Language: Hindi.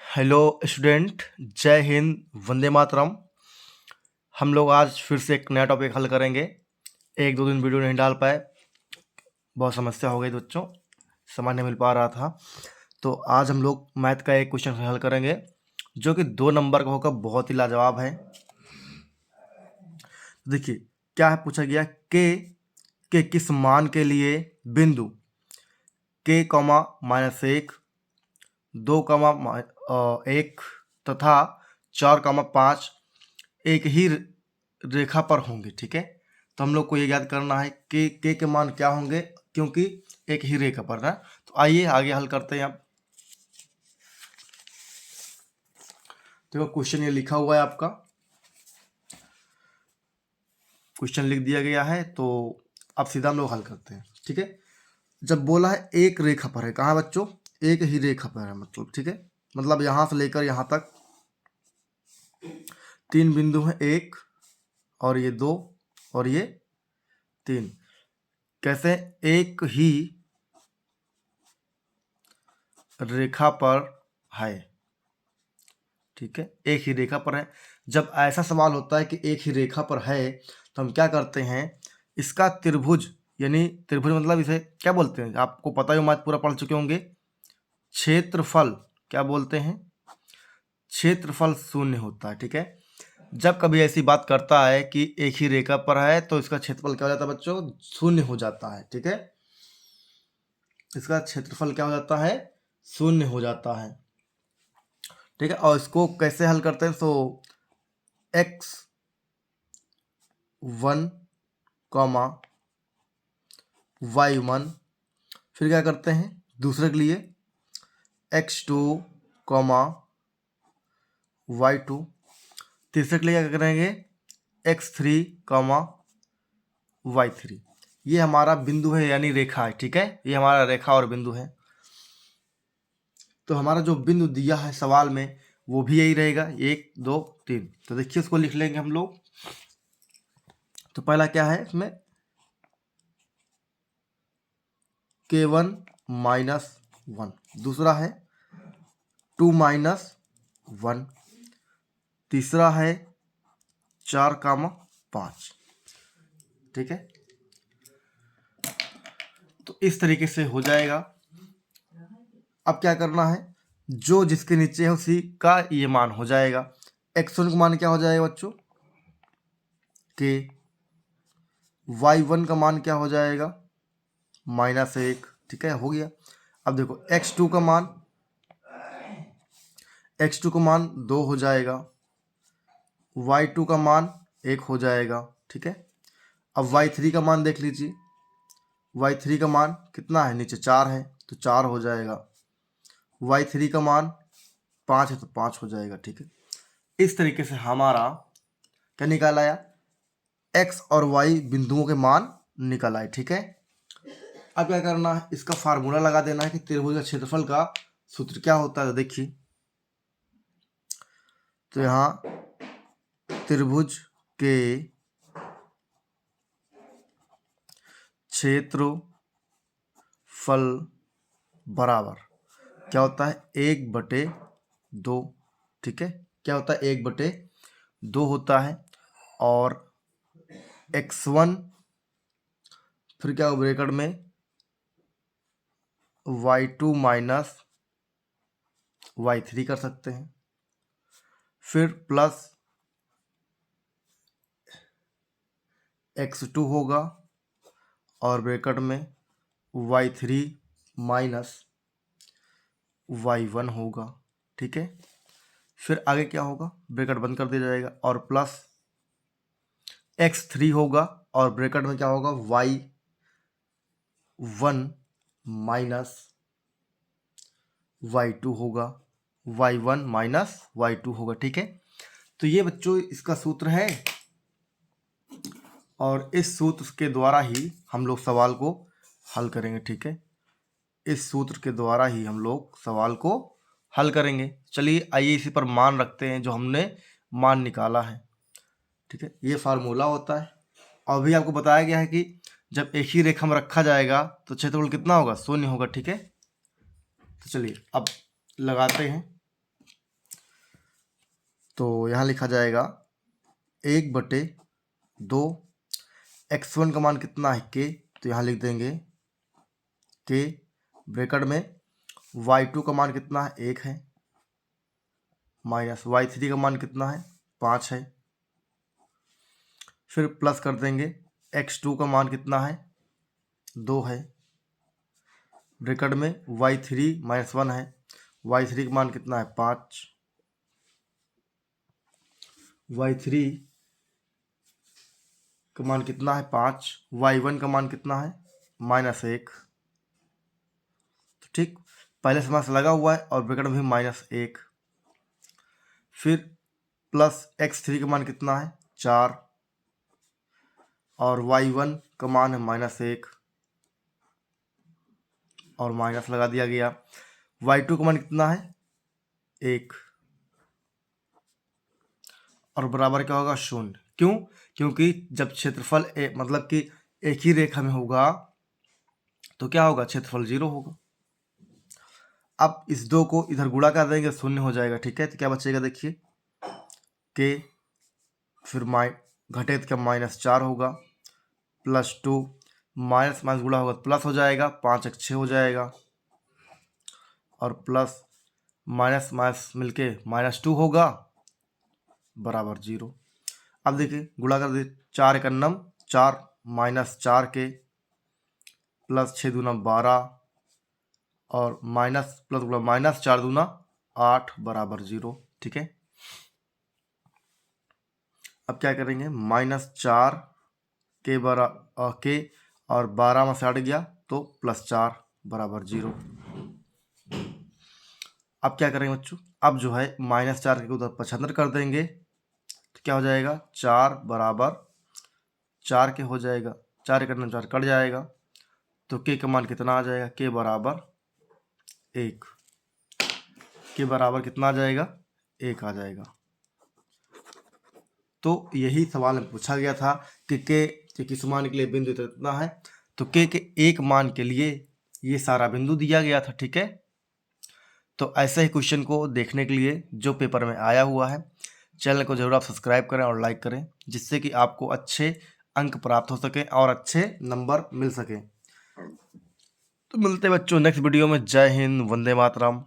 हेलो स्टूडेंट, जय हिंद, वंदे मातरम। हम लोग आज फिर से एक नया टॉपिक हल करेंगे। एक दो दिन वीडियो नहीं डाल पाए, बहुत समस्या हो गई बच्चों, समय नहीं मिल पा रहा था। तो आज हम लोग मैथ का एक क्वेश्चन हल करेंगे जो कि 2 नंबर का होगा, बहुत ही लाजवाब है। देखिए क्या है, पूछा गया के किस मान के लिए बिंदु k, -1, 2, 1 तथा 4, 5 एक ही रेखा पर होंगे। ठीक है, तो हम लोग को ये याद करना है कि के मान क्या होंगे, क्योंकि एक ही रेखा पर है। तो आइए आगे हल करते हैं। अब देखो क्वेश्चन ये लिखा हुआ है, आपका क्वेश्चन लिख दिया गया है। तो अब सीधा हम लोग हल करते हैं। ठीक है, जब बोला है एक रेखा पर है, कहाँ बच्चों, एक ही रेखा पर है, मतलब ठीक है, मतलब यहाँ से लेकर यहाँ तक 3 बिंदु हैं, 1 और ये 2 और ये 3। कैसे, एक ही रेखा पर है। ठीक है, एक ही रेखा पर है। जब ऐसा सवाल होता है कि एक ही रेखा पर है, तो हम क्या करते हैं, इसका त्रिभुज, यानी त्रिभुज मतलब इसे क्या बोलते हैं, आपको पता ही, मैथ पूरा पढ़ चुके होंगे। क्षेत्रफल क्या बोलते हैं, क्षेत्रफल शून्य होता है। ठीक है, जब कभी ऐसी बात करता है कि एक ही रेखा पर है, तो इसका क्षेत्रफल क्या हो जाता है बच्चों, शून्य हो जाता है। ठीक है, इसका क्षेत्रफल क्या हो जाता है, शून्य हो जाता है। ठीक है, और इसको कैसे हल करते हैं, सो x1, y1, फिर क्या करते हैं दूसरे के लिए x2, y2, तीसरे के लिए क्या करेंगे x3, y3। ये हमारा बिंदु है, यानी रेखा है। ठीक है, ये हमारा रेखा और बिंदु है। तो हमारा जो बिंदु दिया है सवाल में, वो भी यही रहेगा, 1, 2, 3। तो देखिए उसको लिख लेंगे हम लोग। तो पहला क्या है इसमें, k1 -1, दूसरा है 2 -1, तीसरा है 4, 5। ठीक है, तो इस तरीके से हो जाएगा। अब क्या करना है, जो जिसके नीचे है उसी का ये मान हो जाएगा। x1 का मान क्या हो जाएगा बच्चों, k, y1 का मान क्या हो जाएगा, -1। ठीक है, हो गया। अब देखो x2 का मान, x2 का मान 2 हो जाएगा, y2 का मान 1 हो जाएगा। ठीक है, अब y3 का मान देख लीजिए, y3 का मान कितना है, नीचे 4 है तो 4 हो जाएगा, y3 का मान 5 है तो 5 हो जाएगा। ठीक है, इस तरीके से हमारा क्या निकाल आया, x और y बिंदुओं के मान निकल आए। ठीक है, अब क्या करना है, इसका फार्मूला लगा देना है कि त्रिभुज का क्षेत्रफल का सूत्र क्या होता है। तो देखिए, तो यहाँ त्रिभुज के क्षेत्रफल बराबर क्या होता है, 1/2। ठीक है, क्या होता है, 1/2 होता है। और x1 फिर क्या होगा ब्रैकेट में, y2 -y3 कर सकते हैं, फिर प्लस x2 होगा और ब्रैकेट में y3 -y1 होगा। ठीक है, फिर आगे क्या होगा, ब्रैकेट बंद कर दिया जाएगा और प्लस x3 होगा और ब्रैकेट में क्या होगा, y1 -y2 होगा, y1 -y2 होगा। ठीक है, तो ये बच्चों इसका सूत्र है, और इस सूत्र के द्वारा ही हम लोग सवाल को हल करेंगे। ठीक है, इस सूत्र के द्वारा ही हम लोग सवाल को हल करेंगे। चलिए आइए इसी पर मान रखते हैं, जो हमने मान निकाला है। ठीक है, ये फार्मूला होता है। और भी आपको बताया गया है कि जब एक ही रेखा में रखा जाएगा तो क्षेत्रफल कितना होगा, शून्य होगा। ठीक है, तो चलिए अब लगाते हैं। तो यहाँ लिखा जाएगा 1/2। x1 का मान कितना है k, तो यहाँ लिख देंगे k ब्रैकेट में y2 का मान कितना है 1 है, माइनस y3 का मान कितना है 5 है, फिर प्लस कर देंगे x2 का मान कितना है 2 है, ब्रैकेट में y3 - 1 है, y3 का मान कितना है 5, y3 का मान कितना है 5, y1 का मान कितना है -1। तो ठीक, पहले से माइनस लगा हुआ है और ब्रैकेट में भी -1, फिर प्लस x3 का मान कितना है 4 और y1 का मान है -1 और माइनस लगा दिया गया। y2 का मान कितना है 1 और बराबर क्या होगा 0। क्यों? क्योंकि जब क्षेत्रफल मतलब कि एक ही रेखा में होगा तो क्या होगा, क्षेत्रफल 0 होगा। अब इस 2 को इधर गुणा कर देंगे, 0 हो जाएगा। ठीक है, तो क्या बचेगा देखिए, के फिर घटे तो क्या -4 होगा, +2 माइनस माइनस गुणा होगा तो प्लस हो जाएगा, 5 एक 6 हो जाएगा और प्लस माइनस माइनस मिलके -2 होगा बराबर 0। अब देखिए गुणा कर दे, 4 एक 9 4 -4 के प्लस 6 दूना 12 और माइनस प्लस गुणा -4 दूना 8 बराबर 0। ठीक है, अब क्या करेंगे, -4 के के और 12 में से हट गया तो +4 बराबर 0। अब क्या करेंगे बच्चों, अब जो है -4 के उधर पचहत्तर कर देंगे तो क्या हो जाएगा, 4 बराबर 4 के हो जाएगा, 4 एक 4 कट जाएगा तो के का मान कितना आ जाएगा, के बराबर 1। के बराबर कितना आ जाएगा, 1 आ जाएगा। तो यही सवाल में पूछा गया था कि के किस मान के लिए बिंदु कितना है, तो के एक मान के लिए ये सारा बिंदु दिया गया था। ठीक है, तो ऐसे ही क्वेश्चन को देखने के लिए जो पेपर में आया हुआ है, चैनल को जरूर आप सब्सक्राइब करें और लाइक करें, जिससे कि आपको अच्छे अंक प्राप्त हो सके और अच्छे नंबर मिल सके। तो मिलते हैं बच्चों नेक्स्ट वीडियो में। जय हिंद, वंदे मातरम।